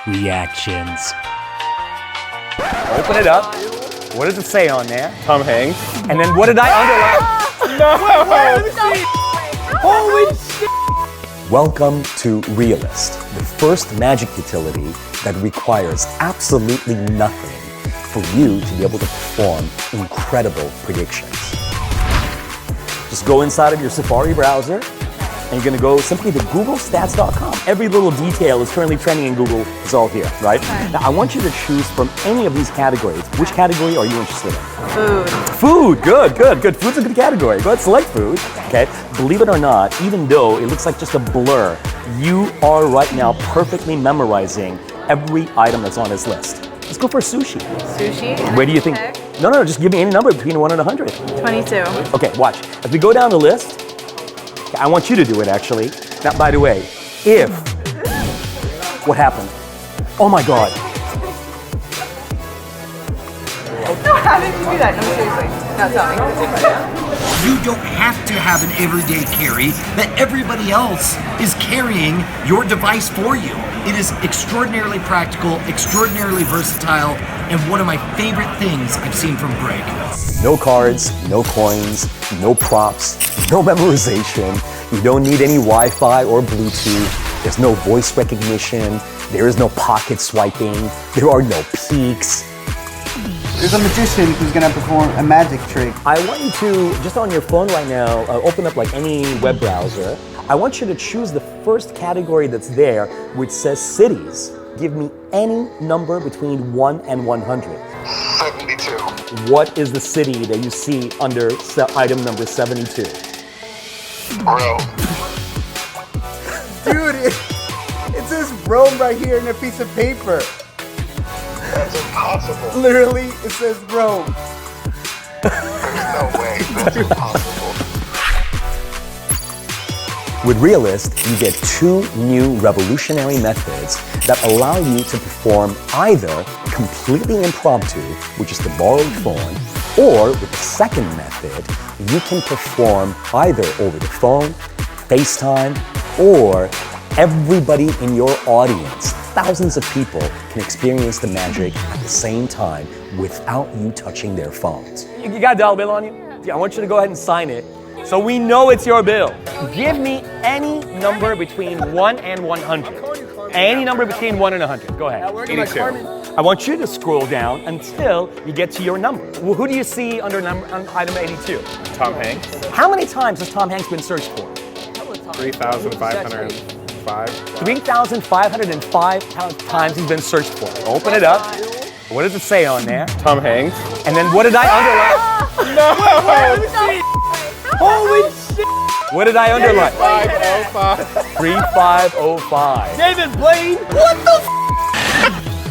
reactions. Open it up. What does it say on there? Tom Hanks. And then what did I underline? No! Holy shit! Welcome to ReaList, the first magic utility that requires absolutely nothing for you to be able to perform incredible predictions. Just go inside of your Safari browser, and you're gonna go simply to googlestats.com. Every little detail is currently trending in Google. It's all here, right? Okay. Now, I want you to choose from any of these categories. Which category are you interested in? Food. Food, good. Food's a good category. Go ahead, select food, okay? Believe it or not, even though it looks like just a blur, you are right now perfectly memorizing every item that's on this list. Let's go for sushi. Sushi? Where do you think? No, just give me any number between 1 and 100. 22. Okay, watch. As we go down the list, I want you to do it actually. Now, by the way, if, what happened? Oh my God. No, how did you do that? No, seriously. No, tell me. You don't have to have an everyday carry, that everybody else is carrying your device for you. It is extraordinarily practical, extraordinarily versatile, and one of my favorite things I've seen from Greg. No cards, no coins, no props, no memorization. You don't need any Wi-Fi or Bluetooth. There's no voice recognition. There is no pocket swiping. There are no peaks. There's a magician who's gonna perform a magic trick. I want you to, just on your phone right now, open up like any web browser. I want you to choose the first category that's there, which says cities. Give me any number between 1 and 100. 72. What is the city that you see under item number 72? Rome. Dude, it says Rome right here in a piece of paper. That's impossible. Literally, it says Rome. There's no way that's impossible. With ReaList, you get 2 new revolutionary methods that allow you to perform either completely impromptu, which is the borrowed phone, or with the second method, you can perform either over the phone, FaceTime, or everybody in your audience, thousands of people, can experience the magic at the same time without you touching their phones. You got a dollar bill on you? Yeah, I want you to go ahead and sign it so we know it's your bill. Give me any number between 1 and 100. Any number between 1 and 100. Go ahead. 82. I want you to scroll down until you get to your number. Well, who do you see under item 82? Tom Hanks. How many times has Tom Hanks been searched for? 3,505. 3,505 times he's been searched for. Open it up. What does it say on there? Tom Hanks. And then what did I underline? No! Holy shit! What did I underline? 505. 3505. David Blaine.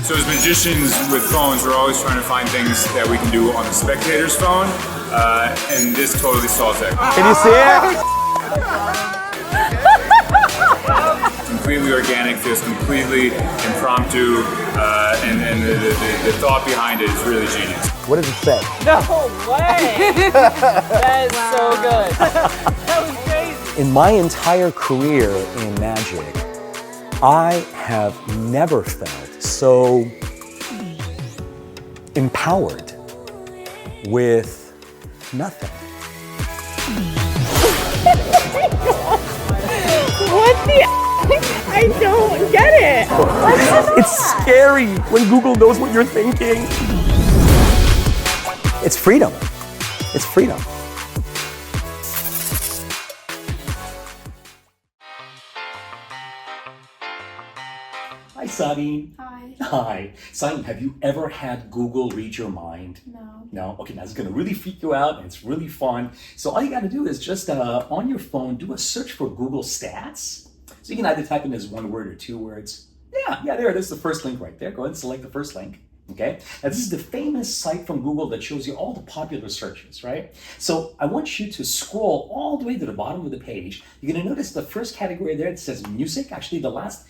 So as magicians with phones, we're always trying to find things that we can do on the spectator's phone, and this totally solves that. Can you see it? Completely organic, feels completely impromptu, and the thought behind it is really genius. What does it say? No way! That is so good. That was crazy. In my entire career in magic, I have never felt so empowered with nothing. What the I don't get it. It's scary when Google knows what you're thinking. It's freedom. It's freedom. Hi, Sabine. Hi. Hi. Sabine, have you ever had Google read your mind? No. No? Okay, now it's gonna really freak you out and it's really fun. So all you gotta do is just on your phone, do a search for Google Stats. So you can either type in as 1 word or 2 words. Yeah, there it is, the first link right there. Go ahead and select the first link. Okay, now this is the famous site from Google that shows you all the popular searches, right? So I want you to scroll all the way to the bottom of the page. You're gonna notice the first category there that says music. Actually, to the last,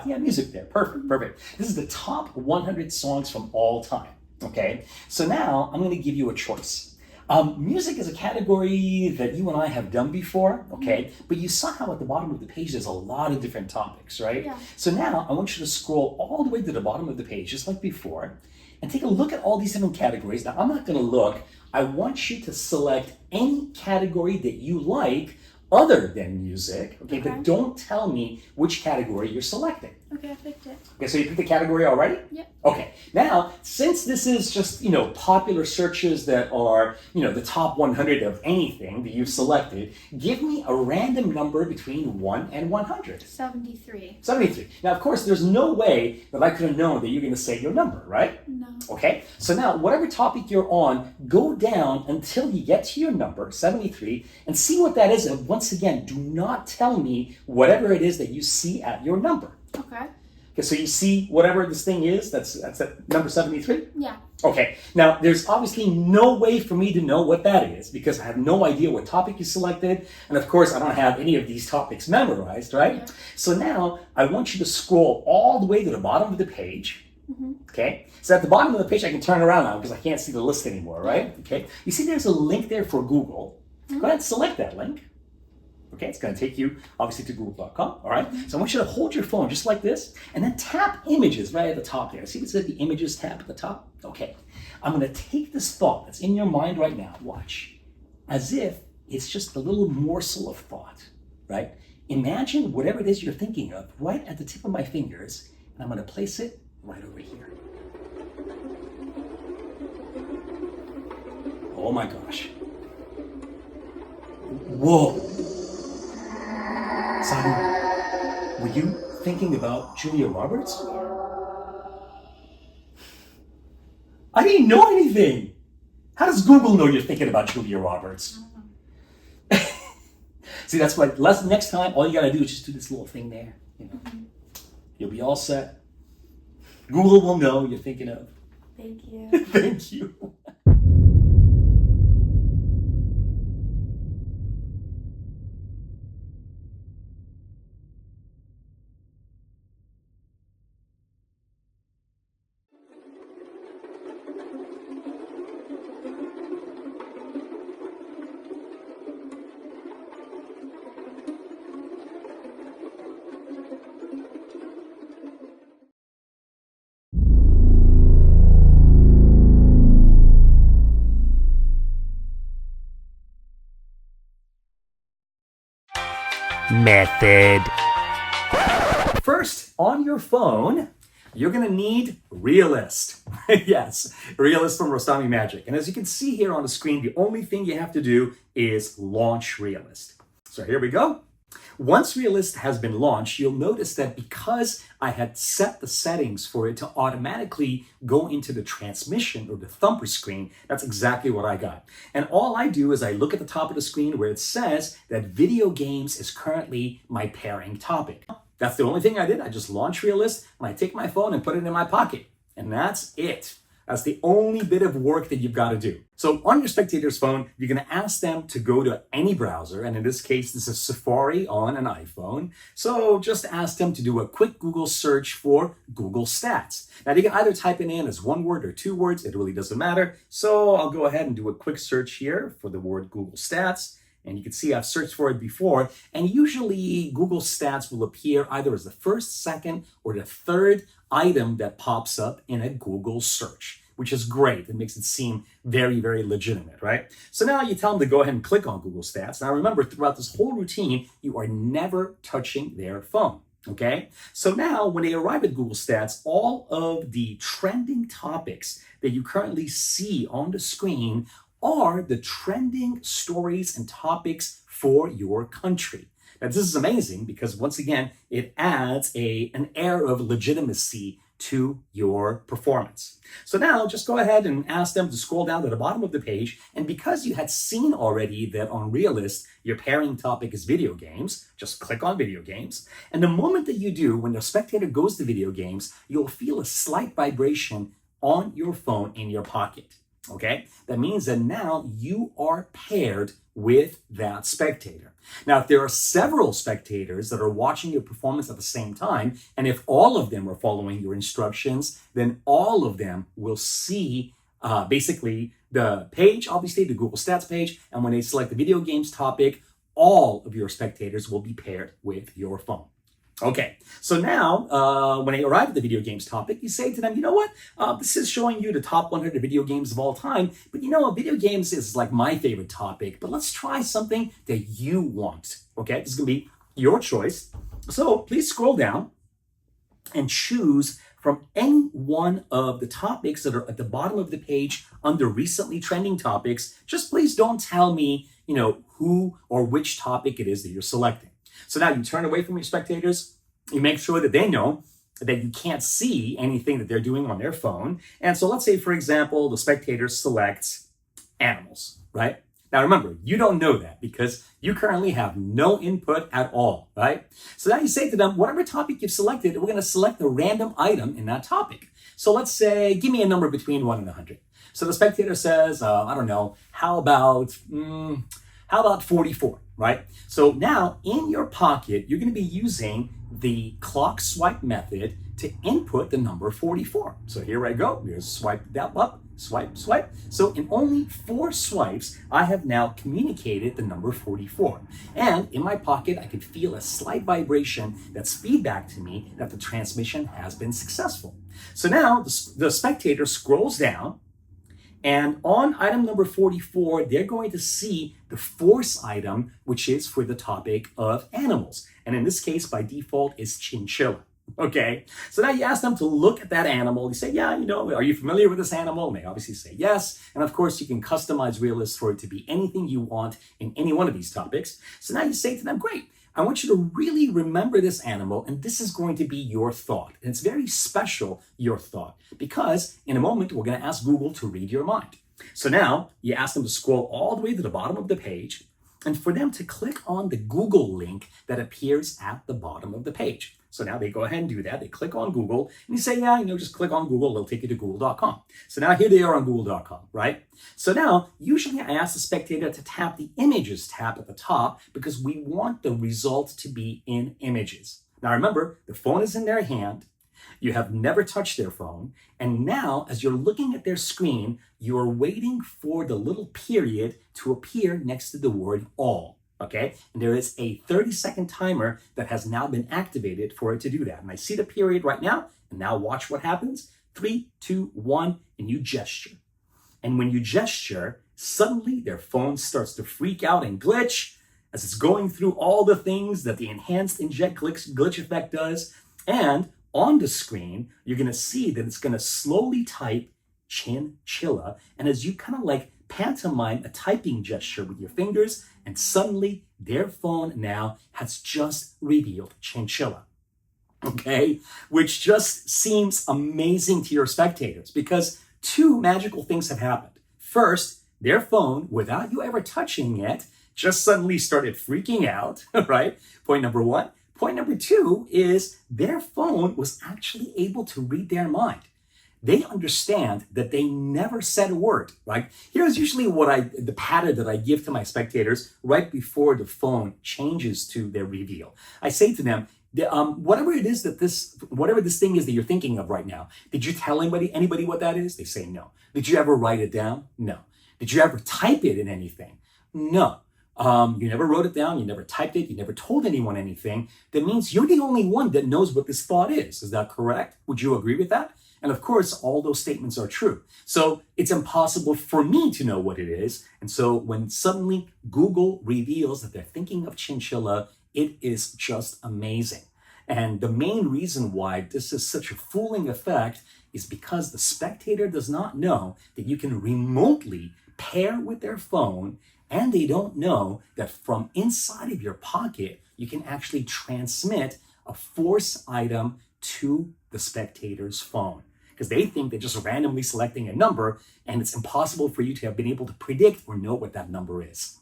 yeah, music there. Perfect. This is the top 100 songs from all time. Okay, so now I'm gonna give you a choice. Music is a category that you and I have done before, okay? But you saw how at the bottom of the page there's a lot of different topics, right? Yeah. So now I want you to scroll all the way to the bottom of the page, just like before, and take a look at all these different categories. Now, I'm not going to look. I want you to select any category that you like other than music, okay? But don't tell me which category you're selecting. Okay, I picked it. Okay, so you picked the category already? Yep. Okay, now, since this is just, popular searches that are, the top 100 of anything that you've selected, give me a random number between 1 and 100. 73. 73. Now, of course, there's no way that I could have known that you're going to say your number, right? No. Okay, so now, whatever topic you're on, go down until you get to your number, 73, and see what that is. And once again, do not tell me whatever it is that you see at your number. Okay. Okay, so you see whatever this thing is, that's at number 73? Yeah. Okay, now there's obviously no way for me to know what that is because I have no idea what topic you selected. And of course, I don't have any of these topics memorized, right? Yeah. So now I want you to scroll all the way to the bottom of the page. Okay, so at the bottom of the page, I can turn around now because I can't see the list anymore, right? Okay, you see there's a link there for Google. Go ahead and select that link. Okay, it's going to take you, obviously, to google.com, all right? So I want you to hold your phone just like this, and then tap images right at the top there. See what it says, the images tab at the top? Okay, I'm going to take this thought that's in your mind right now, watch, as if it's just a little morsel of thought, right? Imagine whatever it is you're thinking of right at the tip of my fingers, and I'm going to place it right over here. Oh my gosh. Whoa. Simon, were you thinking about Julia Roberts? I didn't know anything. How does Google know you're thinking about Julia Roberts? See, that's why next time, all you gotta do is just do this little thing there. You'll be all set. Google will know you're thinking of. Thank you. Thank you. Method. First, on your phone, you're going to need ReaList. Yes, ReaList from Rostami Magic. And as you can see here on the screen, the only thing you have to do is launch ReaList. So here we go. Once ReaList has been launched, you'll notice that because I had set the settings for it to automatically go into the transmission or the thumper screen, that's exactly what I got. And all I do is I look at the top of the screen where it says that video games is currently my pairing topic. That's the only thing I did. I just launched ReaList and I take my phone and put it in my pocket. And that's it. That's the only bit of work that you've got to do. So on your spectator's phone, you're going to ask them to go to any browser. And in this case, this is Safari on an iPhone. So just ask them to do a quick Google search for Google Stats. Now, you can either type it in as one word or two words. It really doesn't matter. So I'll go ahead and do a quick search here for the word Google Stats. And you can see I've searched for it before. And usually Google Stats will appear either as the first, second, or the third item that pops up in a Google search, which is great. It makes it seem very, very legitimate, right? So now you tell them to go ahead and click on Google Stats. Now remember, throughout this whole routine, you are never touching their phone, okay? So now when they arrive at Google Stats, all of the trending topics that you currently see on the screen are the trending stories and topics for your country. Now, this is amazing because once again, it adds an air of legitimacy to your performance. So now just go ahead and ask them to scroll down to the bottom of the page. And because you had seen already that on ReaList, your pairing topic is video games, just click on video games. And the moment that you do, when the spectator goes to video games, you'll feel a slight vibration on your phone in your pocket. Okay, that means that now you are paired with that spectator. Now, if there are several spectators that are watching your performance at the same time, and if all of them are following your instructions, then all of them will see basically the page, obviously the Google Stats page, and when they select the video games topic, all of your spectators will be paired with your phone. Okay, so now when they arrive at the video games topic, you say to them, you know what, this is showing you the top 100 video games of all time, but you know, video games is like my favorite topic, but let's try something that you want. Okay, this is gonna be your choice. So please scroll down and choose from any one of the topics that are at the bottom of the page under recently trending topics. Just please don't tell me, you know, who or which topic it is that you're selecting. So now you turn away from your spectators, you make sure that they know that you can't see anything that they're doing on their phone. And so let's say, for example, the spectator selects animals, right? Now remember, you don't know that because you currently have no input at all, right? So now you say to them, whatever topic you've selected, we're gonna select a random item in that topic. So let's say, give me a number between 1 and 100. So the spectator says, I don't know, how about 44, right? So now in your pocket, you're gonna be using the clock swipe method to input the number 44. So here I go, here's swipe that up, swipe, swipe. So in only 4 swipes, I have now communicated the number 44. And in my pocket, I can feel a slight vibration that's feedback to me that the transmission has been successful. So now the spectator scrolls down, and on item number 44, they're going to see the force item, which is for the topic of animals. And in this case, by default, is chinchilla. Okay, so now you ask them to look at that animal. You say, yeah, you know, are you familiar with this animal? And they obviously say yes. And of course, you can customize ReaList for it to be anything you want in any one of these topics. So now you say to them, great, I want you to really remember this animal, and this is going to be your thought. And it's very special, your thought, because in a moment, we're going to ask Google to read your mind. So now you ask them to scroll all the way to the bottom of the page, and for them to click on the Google link that appears at the bottom of the page. So now they go ahead and do that. They click on Google and you say, yeah, you know, just click on Google. They'll take you to google.com. So now here they are on google.com, right? So now usually I ask the spectator to tap the images tab at the top because we want the result to be in images. Now remember, the phone is in their hand. You have never touched their phone. And now as you're looking at their screen, you're waiting for the little period to appear next to the word all. Okay, and there is a 30-second timer that has now been activated for it to do that. And I see the period right now, and now watch what happens. 3, 2, 1, and you gesture. And when you gesture, suddenly their phone starts to freak out and glitch as it's going through all the things that the Enhanced Inject glitch effect does. And on the screen, you're gonna see that it's gonna slowly type chinchilla. And as you kind of like pantomime a typing gesture with your fingers, and suddenly their phone now has just revealed chinchilla. Okay, which just seems amazing to your spectators because 2 magical things have happened. First, their phone, without you ever touching it, just suddenly started freaking out, right? Point number 1. Point number 2 is their phone was actually able to read their mind. They understand that they never said a word, right? Here's usually the pattern that I give to my spectators right before the phone changes to their reveal. I say to them, whatever this thing is that you're thinking of right now, did you tell anybody what that is? They say no. Did you ever write it down? No. Did you ever type it in anything? No. You never wrote it down, you never typed it, you never told anyone anything. That means you're the only one that knows what this thought is. Is that correct? Would you agree with that? And of course, all those statements are true. So it's impossible for me to know what it is. And so when suddenly Google reveals that they're thinking of chinchilla, it is just amazing. And the main reason why this is such a fooling effect is because the spectator does not know that you can remotely pair with their phone, and they don't know that from inside of your pocket, you can actually transmit a force item to the spectator's phone. Because they think they're just randomly selecting a number, and it's impossible for you to have been able to predict or know what that number is.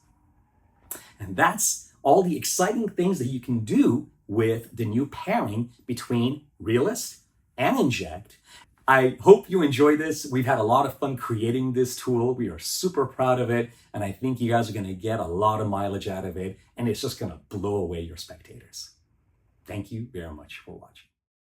And that's all the exciting things that you can do with the new pairing between ReaList and Inject. I hope you enjoy this. We've had a lot of fun creating this tool. We are super proud of it, and I think you guys are going to get a lot of mileage out of it, and it's just going to blow away your spectators. Thank you very much for watching.